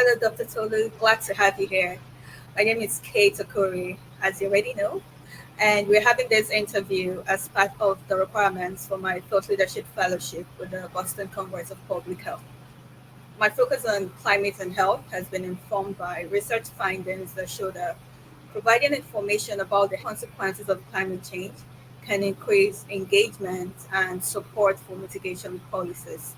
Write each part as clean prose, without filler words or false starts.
Hello, Dr. Tolu. Glad to have you here. My name is Kate Okorie, as you already know, and we're having this interview as part of the requirements for my Thought Leadership Fellowship with the Boston Congress of Public Health. My focus on climate and health has been informed by research findings that show that providing information about the consequences of climate change can increase engagement and support for mitigation policies.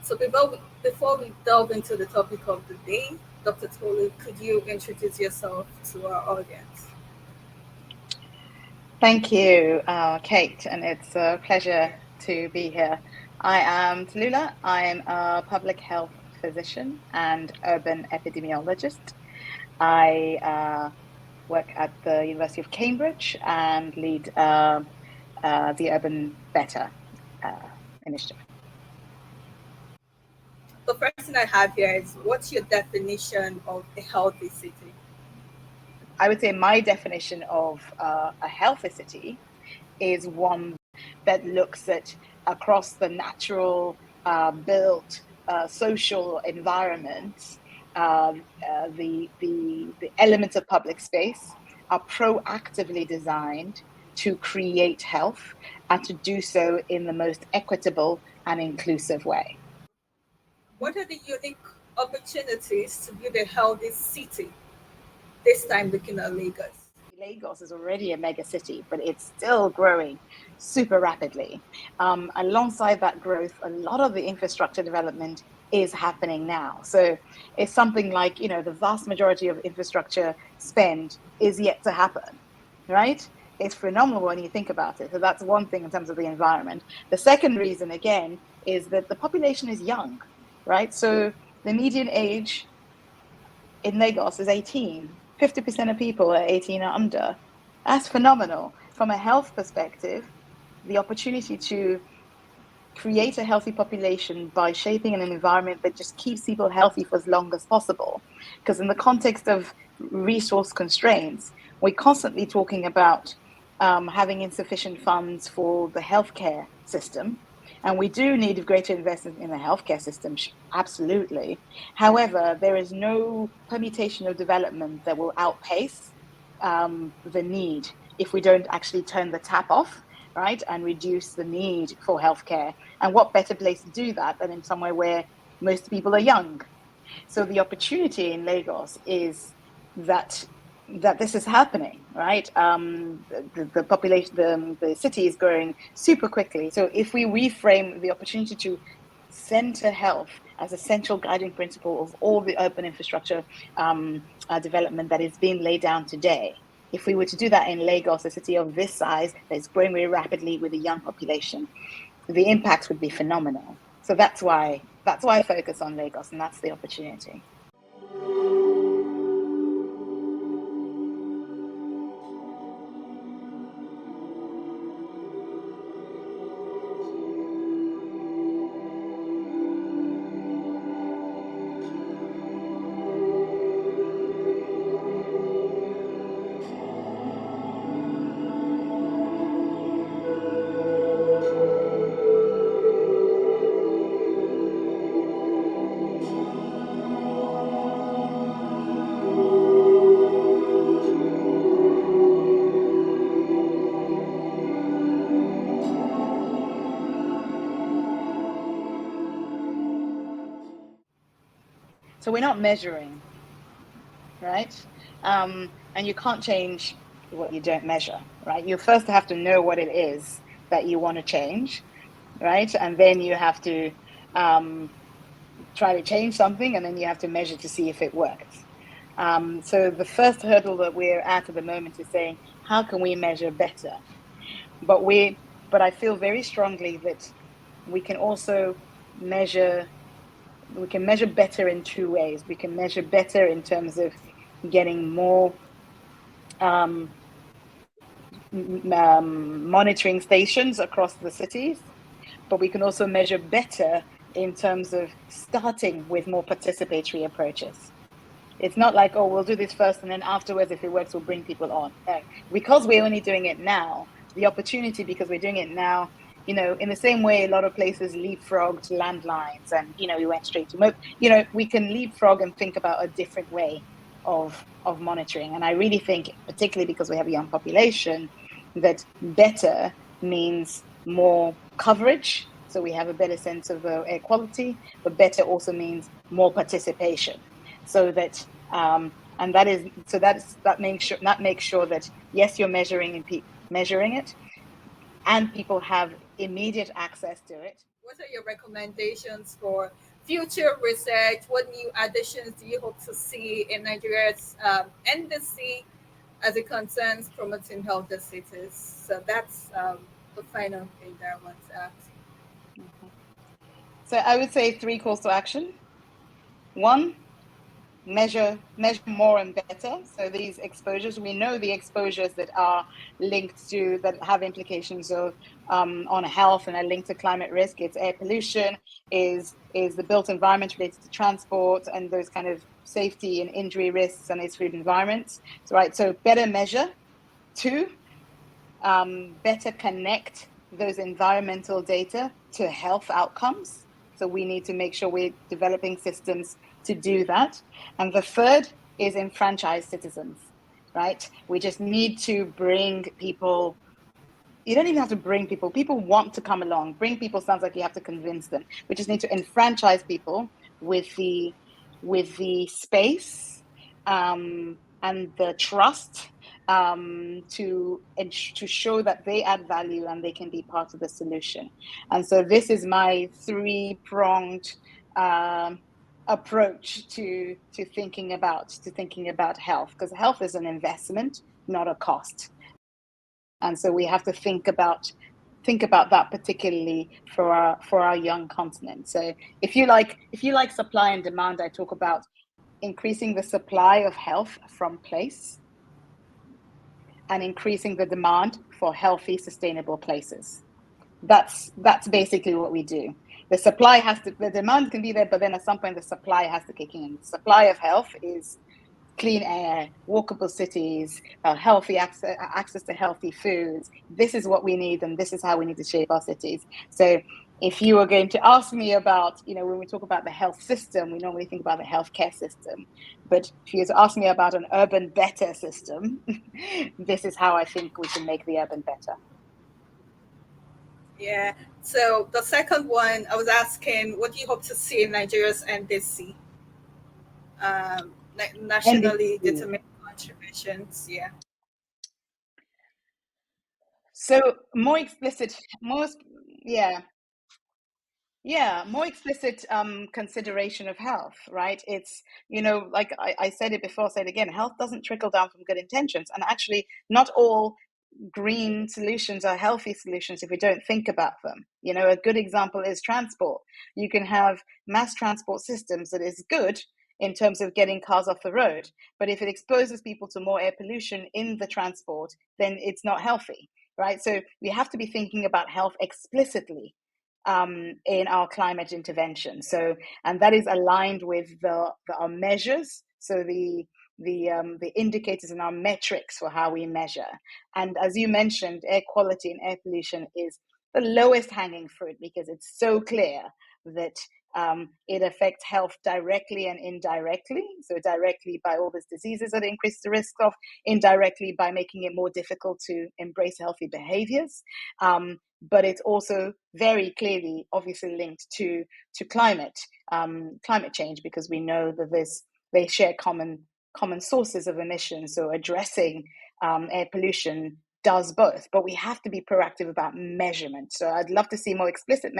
So before we delve into the topic of the day, Dr. Tolu, could you introduce yourself to our audience? Thank you, Kate, and it's a pleasure to be here. I am Tolullah. I'm a public health physician and urban epidemiologist. I work at the University of Cambridge and lead the UrbanBetter initiative. The first thing I have here is, what's your definition of a healthy city? I would say my definition of a healthy city is one that looks at across the natural built social environments. The elements of public space are proactively designed to create health and to do so in the most equitable and inclusive way. What are the unique opportunities to build a healthy city, this time looking at Lagos? Lagos is already a mega city, but it's still growing super rapidly. Alongside that growth, a lot of the infrastructure development is happening now. So it's something like, the vast majority of infrastructure spend is yet to happen, right? It's phenomenal when you think about it. So that's one thing in terms of the environment. The second reason, again, is that the population is young, right? So the median age in Lagos is 18. 50% of people are 18 or under. That's phenomenal. From a health perspective, the opportunity to create a healthy population by shaping an environment that just keeps people healthy for as long as possible. Because in the context of resource constraints, we're constantly talking about having insufficient funds for the healthcare system. And we do need greater investment in the healthcare system, absolutely. However, there is no permutation of development that will outpace the need if we don't actually turn the tap off, right, and reduce the need for healthcare. And what better place to do that than in somewhere where most people are young? So the opportunity in Lagos is that this is happening, right? The population, the city is growing super quickly. So if we reframe the opportunity to center health as a central guiding principle of all the urban infrastructure development that is being laid down today, if we were to do that in Lagos, a city of this size that is growing very rapidly with a young population, the impact would be phenomenal. So that's why I focus on Lagos, and that's the opportunity. So we're not measuring, right? And you can't change what you don't measure, right? You first have to know what it is that you want to change, right? And then you have to try to change something, and then you have to measure to see if it works. So the first hurdle that we're at the moment is saying, how can we measure better? But I feel very strongly that we can also measure better in two ways. We can measure better in terms of getting more monitoring stations across the cities, but we can also measure better in terms of starting with more participatory approaches. It's not like, oh, we'll do this first and then afterwards, if it works, we'll bring people on. No. Because we're only doing it now, the opportunity, because we're doing it now, in the same way a lot of places leapfrogged landlines and, we went straight to we can leapfrog and think about a different way of monitoring. And I really think, particularly because we have a young population, that better means more coverage. So we have a better sense of air quality, but better also means more participation. So that and that makes sure that yes, you're measuring it, and people have immediate access to it. What are your recommendations for future research? What new additions do you hope to see in Nigeria's NDC as it concerns promoting healthy cities? So that's the final thing that I want to ask. Mm-hmm. So I would say 3 calls to action. 1, measure more and better. So these exposures, we know the exposures that are linked to, that have implications of on health and are linked to climate risk. It's air pollution, is the built environment related to transport and those kind of safety and injury risks, and its food environments. So better measure. 2, better connect those environmental data to health outcomes. So we need to make sure we're developing systems to do that. And the third is enfranchise citizens, right? We just need to bring people. You don't even have to bring people. People want to come along. Bring people sounds like you have to convince them. We just need to enfranchise people with the space and the trust to show that they add value and they can be part of the solution. And so this is my 3-pronged approach to thinking about health, because health is an investment, not a cost. And so we have to think about that, particularly for our young continent. So if you like supply and demand, I talk about increasing the supply of health from place and increasing the demand for healthy, sustainable places. That's basically what we do. The demand can be there, but then at some point the supply has to kick in. The supply of health is clean air, walkable cities, healthy access to healthy foods. This is what we need, and this is how we need to shape our cities. So if you were going to ask me about, when we talk about the health system, we normally think about the healthcare system. But if you were to ask me about an UrbanBetter system, this is how I think we can make the urban better. Yeah. So the second one, I was asking, what do you hope to see in Nigeria's NDC? Nationally NDC. determined contributions. Yeah. So more explicit, more explicit consideration of health, right? It's, like I said it before, said again, health doesn't trickle down from good intentions. And actually, not all green solutions are healthy solutions if we don't think about them. A good example is transport. You can have mass transport systems that is good in terms of getting cars off the road, but if it exposes people to more air pollution in the transport, then it's not healthy, right? So we have to be thinking about health explicitly in our climate intervention. So, and that is aligned with our measures. So the indicators and our metrics for how we measure. And as you mentioned, air quality and air pollution is the lowest hanging fruit, because it's so clear that it affects health directly and indirectly. So directly by all these diseases that increase the risk of, indirectly by making it more difficult to embrace healthy behaviors. But it's also very clearly, obviously linked to climate change, because we know that they share common sources of emissions. So addressing air pollution does both, but we have to be proactive about measurement. So I'd love to see more explicit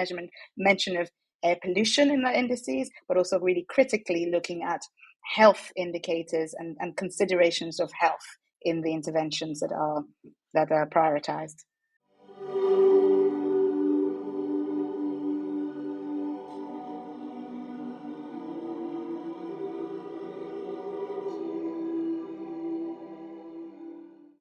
mention of air pollution in the indices, but also really critically looking at health indicators and considerations of health in the interventions that are prioritized.